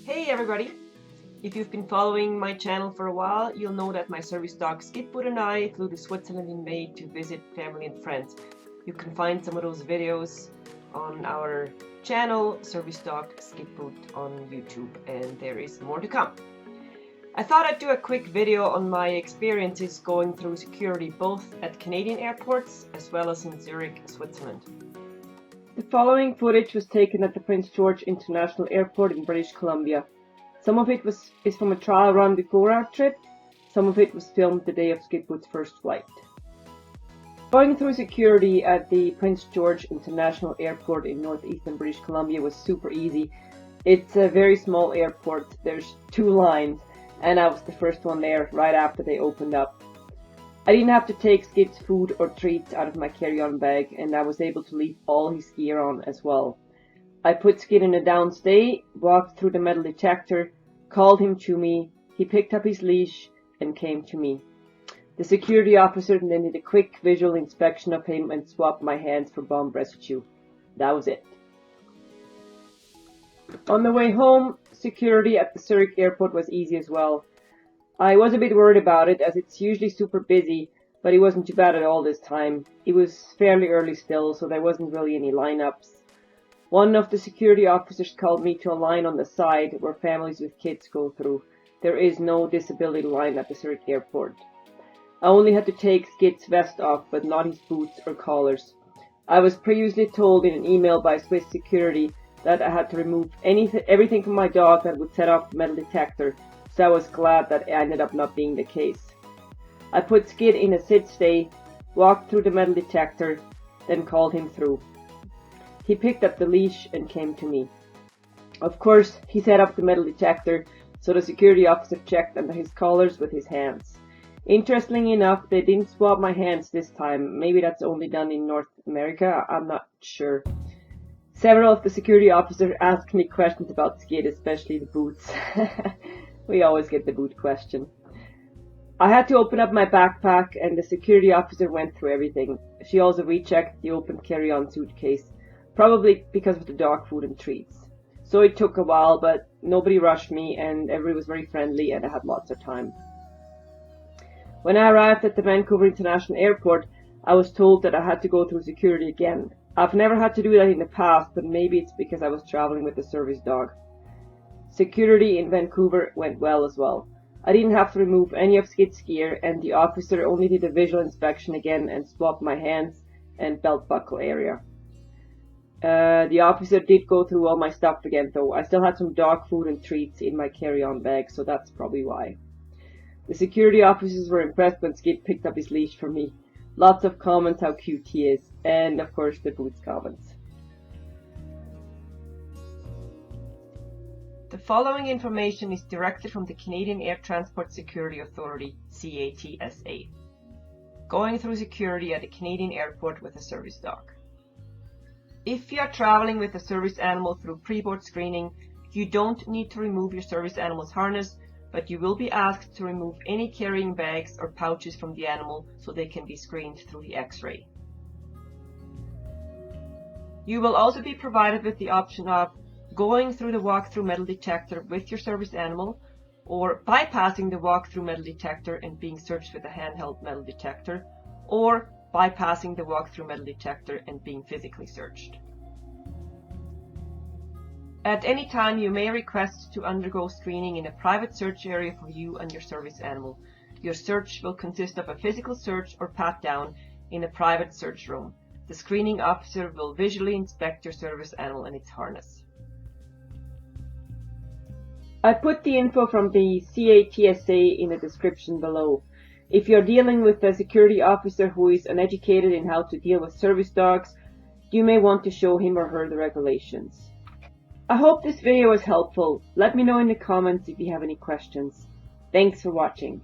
Hey everybody! If you've been following my channel for a while, you'll know that my service dog Skidboot and I flew to Switzerland in May to visit family and friends. You can find some of those videos on our channel, Service Dog Skidboot on YouTube, and there is more to come. I thought I'd do a quick video on my experiences going through security both at Canadian airports as well as in Zurich, Switzerland. The following footage was taken at the Prince George International Airport in British Columbia. Some of it is from a trial run before our trip, some of it was filmed the day of Skidboot's first flight. Going through security at the Prince George International Airport in northeastern British Columbia was super easy. It's a very small airport, there's 2 lines, and I was the first one there right after they opened up. I didn't have to take Skid's food or treats out of my carry-on bag, and I was able to leave all his gear on as well. I put Skid in a downstay, walked through the metal detector, called him to me, he picked up his leash and came to me. The security officer then did a quick visual inspection of him and swabbed my hands for bomb residue. That was it. On the way home, security at the Zurich airport was easy as well. I was a bit worried about it as it's usually super busy, but it wasn't too bad at all this time. It was fairly early still, so there wasn't really any lineups. One of the security officers called me to a line on the side where families with kids go through. There is no disability line at the Zurich airport. I only had to take Skid's vest off, but not his boots or collars. I was previously told in an email by Swiss security that I had to remove everything from my dog that would set off the metal detector, so I was glad that ended up not being the case. I put Skid in a sit-stay, walked through the metal detector, then called him through. He picked up the leash and came to me. Of course, he set up the metal detector, so the security officer checked under his collars with his hands. Interestingly enough, they didn't swab my hands this time. Maybe that's only done in North America, I'm not sure. Several of the security officers asked me questions about Skid, especially the boots. We always get the boot question. I had to open up my backpack and the security officer went through everything. She also rechecked the open carry-on suitcase, probably because of the dog food and treats. So it took a while, but nobody rushed me and everyone was very friendly and I had lots of time. When I arrived at the Vancouver International Airport, I was told that I had to go through security again. I've never had to do that in the past, but maybe it's because I was traveling with a service dog. Security in Vancouver went well as well. I didn't have to remove any of Skid's gear and the officer only did a visual inspection again and swabbed my hands and belt buckle area. The officer did go through all my stuff again though. I still had some dog food and treats in my carry-on bag, so that's probably why. The security officers were impressed when Skid picked up his leash for me. Lots of comments how cute he is, and of course the boots comments. The following information is directed from the Canadian Air Transport Security Authority, CATSA. Going through security at a Canadian airport with a service dog. If you are traveling with a service animal through pre-board screening, you don't need to remove your service animal's harness, but you will be asked to remove any carrying bags or pouches from the animal so they can be screened through the X-ray. You will also be provided with the option of going through the walk-through metal detector with your service animal, or bypassing the walk-through metal detector and being searched with a handheld metal detector, or bypassing the walk-through metal detector and being physically searched. At any time, you may request to undergo screening in a private search area for you and your service animal. Your search will consist of a physical search or pat-down in a private search room. The screening officer will visually inspect your service animal and its harness. I put the info from the CATSA in the description below. If you're dealing with a security officer who is uneducated in how to deal with service dogs, you may want to show him or her the regulations. I hope this video was helpful. Let me know in the comments if you have any questions. Thanks for watching.